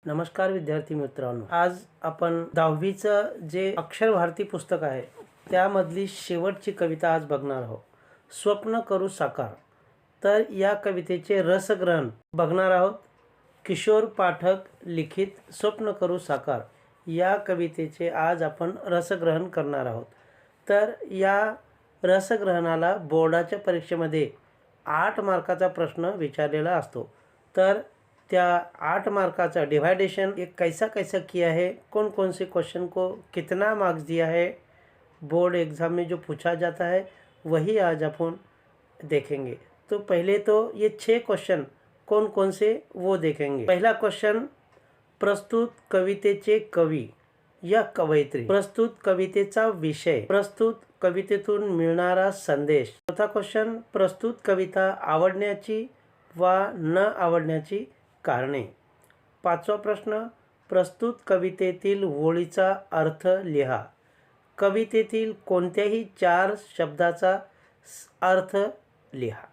नमस्कार विद्यार्थी मित्रांनो, आज आपण 10वीचं जे अक्षर भारती पुस्तक आहे त्यामधली शेवटची कविता आज बघणार आहोत. स्वप्न करू साकार. तर या कवितेचे रसग्रहण बघणार आहोत. किशोर पाठक लिखित स्वप्न करू साकार या कवितेचे आज आपण रसग्रहण करणार आहोत. तर या रसग्रहणाला बोर्डाच्या परीक्षेमध्ये 8 मार्काचा प्रश्न विचारलेला असतो. तर त्या 8 मार्का डिवाइडेशन एक कैसा कैसा किया है, कौन कौन से क्वेश्चन को कितना मार्क्स दिया है, बोर्ड एग्ज़ाम में जो पूछा जाता है वही आज अपन देखेंगे. तो पहले तो ये 6 क्वेश्चन कौन कौन से वो देखेंगे. पहला क्वेश्चन, प्रस्तुत कवितेचे कवी या कवयित्री. प्रस्तुत कवितेचा विषय. प्रस्तुत कवितेतून मिळणारा संदेश. चौथा क्वेश्चन, प्रस्तुत कविता आवडण्याची वा न आवडण्याची कारणे. पाचवा प्रश्न, प्रस्तुत कवितेतील ओळीचा अर्थ लिहा. कवितेतील कोणत्याही 4 शब्दाचा अर्थ लिहा.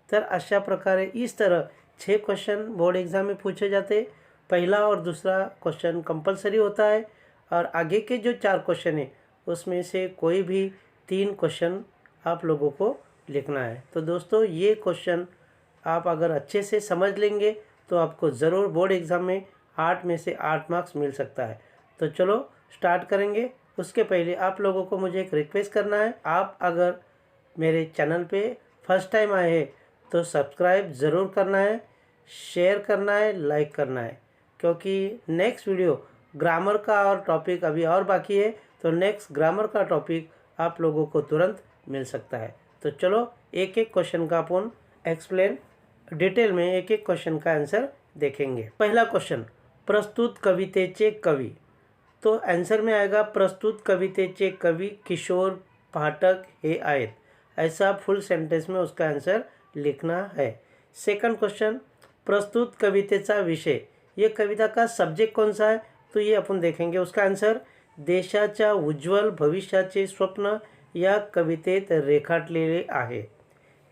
तर अशा प्रकारे इस तरह 6 क्वेश्चन बोर्ड एग्ज़ाम में पूछे जाते. पहला और दूसरा क्वेश्चन कंपलसरी होता है और आगे के जो 4 क्वेश्चन है उसमें से कोई भी 3 क्वेश्चन आप लोगों को लिखना है. तो दोस्तों, ये क्वेश्चन आप अगर अच्छे से समझ लेंगे तो आपको ज़रूर बोर्ड एग्ज़ाम में 8 में से 8 मार्क्स मिल सकता है. तो चलो स्टार्ट करेंगे. उसके पहले आप लोगों को मुझे एक रिक्वेस्ट करना है. आप अगर मेरे चैनल पे फर्स्ट टाइम आए हैं तो सब्सक्राइब ज़रूर करना है, शेयर करना है, लाइक करना है, क्योंकि नेक्स्ट वीडियो ग्रामर का और टॉपिक अभी और बाकी है. तो नेक्स्ट ग्रामर का टॉपिक आप लोगों को तुरंत मिल सकता है. तो चलो एक एक क्वेश्चन का अपन एक्सप्लेन डिटेल में एक एक क्वेश्चन का आंसर देखेंगे. पहला क्वेश्चन, प्रस्तुत कवितेचे कवी. तो आंसर में आएगा प्रस्तुत कवितेचे कवी किशोर पाठक हे आहेत. ऐसा फुल सेंटेंस में उसका आंसर लिखना है. सेकंड क्वेश्चन, प्रस्तुत कवितेचा विषय. ये कविता का सब्जेक्ट कौन सा है तो ये अपन देखेंगे. उसका आंसर देशाच्या उज्ज्वल भविष्याचे स्वप्न या कवितेत रेखाटलेले आहे.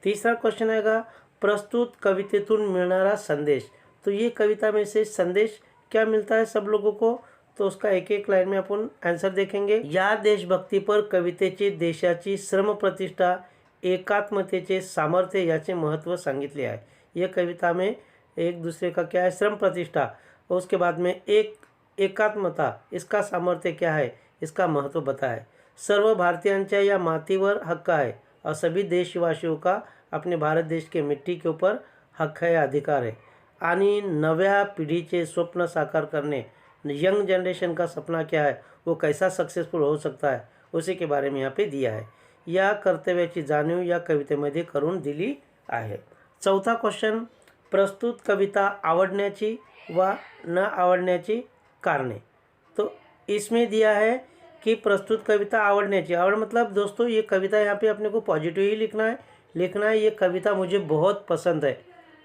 तीसरा क्वेश्चन आएगा, प्रस्तुत कवितेतून मिलनारा संदेश. तो ये कविता में से संदेश क्या मिलता है सब लोगों को, तो उसका एक एक लाइन में अपन आंसर देखेंगे. या देशभक्ती पर कवितेचे देशाची श्रमप्रतिष्ठा, एकात्मतेचे सामर्थ्य याचे महत्त्व सांगितले आहे. ये कविता में एक दूसरे का क्या है, श्रम प्रतिष्ठा, और उसके बाद में एकात्मता, इसका सामर्थ्य क्या है, इसका महत्व बताया है. सर्व भारतीयांच्या या मातीवर हक्क आहे और सभी देशवासियों का अपने भारत देश के मिट्टी के ऊपर हक है, अधिकार है. आणि नव्या पिढीचे स्वप्न साकार करने, यंग जनरेशन का सपना क्या है, वो कैसा सक्सेसफुल हो सकता है, उसी के बारे में यहाँ पे दिया है. या कर्तव्याची जाणीव या कवितेमध्ये करून दिली आहे. चौथा क्वेश्चन, प्रस्तुत कविता आवडण्याची व न आवडण्याची कारणे. तो इसमें दिया है कि प्रस्तुत कविता आवडण्याची. आवड मतलब दोस्तों ये कविता यहाँ पे अपने को पॉजिटिव ही लिखना है. ये कविता मुझे बहुत पसंद है,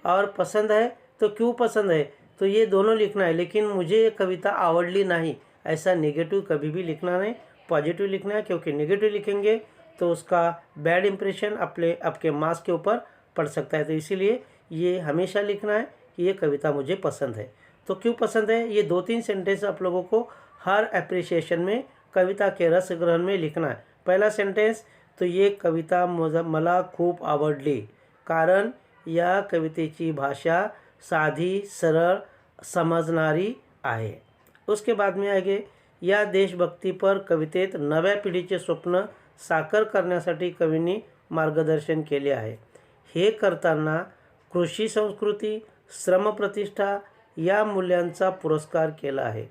और पसंद है तो क्यों पसंद है तो ये दोनों लिखना है. लेकिन मुझे ये कविता आवडली नहीं, ऐसा नेगेटिव कभी भी लिखना नहीं, पॉजिटिव लिखना है. क्योंकि नेगेटिव लिखेंगे तो उसका बैड इंप्रेशन आपके मार्क्स के ऊपर पड़ सकता है. तो इसीलिए ये हमेशा लिखना है कि ये कविता मुझे पसंद है. तो क्यों पसंद है, ये 2-3 सेंटेंस आप लोगों को हर एप्रिसिएशन में कविता के रस ग्रहण में लिखना है. पहला सेंटेंस, तो ये कविता मला खूप आवडली, कारण या कवितेची भाषा साधी सरळ समजणारी आहे. उसके बाद में आगे, या देशभक्ती पर कवितेत नव्या पिढीचे स्वप्न साकार करण्यासाठी कवींनी मार्गदर्शन केले आहे. हे करताना कृषी संस्कृती, श्रमप्रतिष्ठा या मूल्यांचा पुरस्कार केला आहे.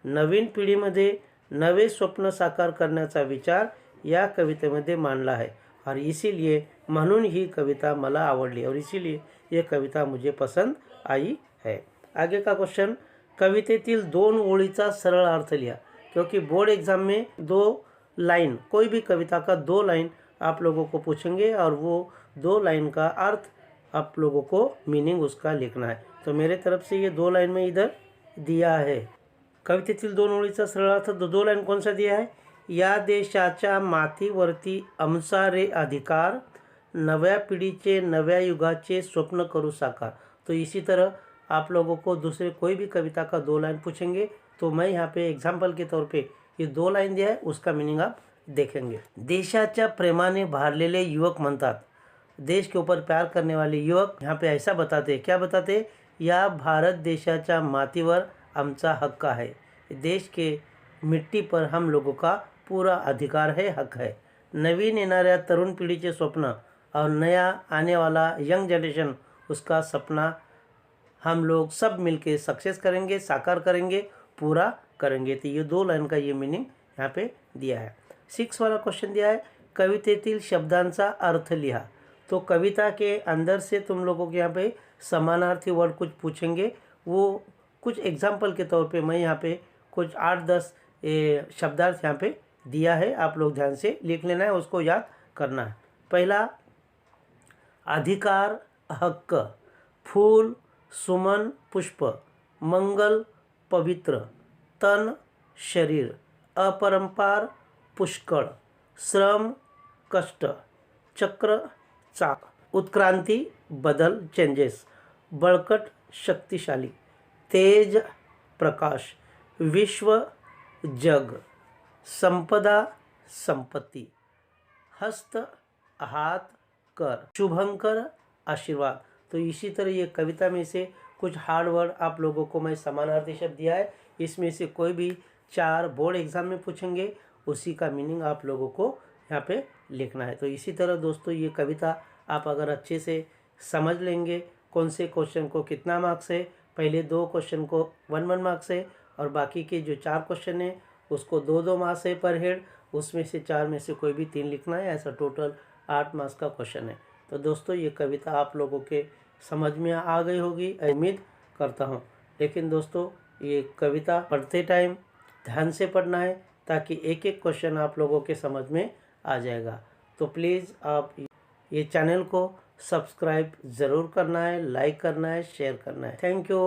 नवीन पिढीमध्ये नवे स्वप्न साकार करण्याचा विचार या कवितेमध्ये मांडला है, और इसीलिए म्हणून ही कविता मला आवडली, और इसीलिए ये कविता मुझे पसंद आई है. आगे का क्वेश्चन, कवितेतील 2 ओळीचा सरल अर्थ लिहा. क्योंकि बोर्ड एग्ज़ाम में 2 लाइन, कोई भी कविता का 2 लाइन आप लोगों को पूछेंगे, और वो 2 लाइन का अर्थ आप लोगों को मीनिंग उसका लिखना है. तो मेरे तरफ से ये 2 लाइन में इधर दिया है. कवितेतील 2 ओळीचा सरळ अर्थ 2 लाइन कौन सा दिया है, या देशाच्या मातीवरती आमचा रे अधिकार, नव्या पिढीचे नव्या युगाचे स्वप्न करू साकार. तो इसी तरह आप लोगों को दूसरे कोई भी कविता का 2 लाइन पूछेंगे तो मैं यहाँ पे एग्जाम्पल के तौर पे ये 2 लाइन दिया है, उसका मीनिंग आप देखेंगे। देशाच्या प्रेमाने भारलेले युवक म्हणतात, देश के ऊपर प्यार करने वाले युवक यहाँ पे ऐसा बताते, क्या बताते, या भारत देशाच्या मातीवर आमचा हक्क आहे, देश के मिट्टी पर हम लोगों का पूरा अधिकार है, हक है। नवीन येणाऱ्या तरुण पीढ़ीचे स्वप्न और नया आने वाला यंग जनरेशन, उसका सपना हम लोग सब मिलके सक्सेस करेंगे, साकार करेंगे, पूरा करेंगे। तो ये 2 लाइन का ये मीनिंग यहाँ पे दिया है। 6 वाला क्वेश्चन दिया है, कवितेतील शब्दांचा अर्थ लिहा। तो कविता के अंदर से तुम लोगों के यहाँ पे समानार्थी वर्ड कुछ पूछेंगे, वो कुछ एग्जाम्पल के तौर पे मैं यहाँ पे कुछ 8-10 शब्दार्थ यहाँ पे दिया है, आप लोग ध्यान से लिख लेना है, उसको याद करना है। पहला, अधिकार, हक्क, फूल, सुमन, पुष्प, मंगल, पवित्र, तन, शरीर, अपरंपार, पुष्कळ, श्रम, कष्ट, चक्र, चाक, उत्क्रांति, बदल, चेंजेस, बळकट, शक्तिशाली, तेज, प्रकाश, विश्व, जग, संपदा, संपत्ति, हस्त, हाथ, कर, शुभंकर, आशीर्वाद। तो इसी तरह ये कविता में से कुछ हार्ड वर्ड आप लोगों को मैं समानार्थी शब्द दिया है, इसमें से कोई भी 4 बोर्ड एग्जाम में पूछेंगे, उसी का मीनिंग आप लोगों को यहाँ पे लिखना है। तो इसी तरह दोस्तों ये कविता आप अगर अच्छे से समझ लेंगे, कौन से क्वेश्चन को कितना मार्क्स है, पहले 2 क्वेश्चन को 1-1 मार्क्स है और बाकी के जो 4 क्वेश्चन है उसको 2-2 मार्क्स है पर हेड, उसमें से 4 में से कोई भी 3 लिखना है, ऐसा टोटल 8 मार्क्स का क्वेश्चन है। तो दोस्तों ये कविता आप लोगों के समझ में आ गई होगी, उम्मीद करता हूँ। लेकिन दोस्तों ये कविता पढ़ते टाइम ध्यान से पढ़ना है ताकि एक एक क्वेश्चन आप लोगों के समझ में आ जाएगा। तो प्लीज़ आप ये चैनल को सब्सक्राइब ज़रूर करना है, लाइक करना है, शेयर करना है। Thank you.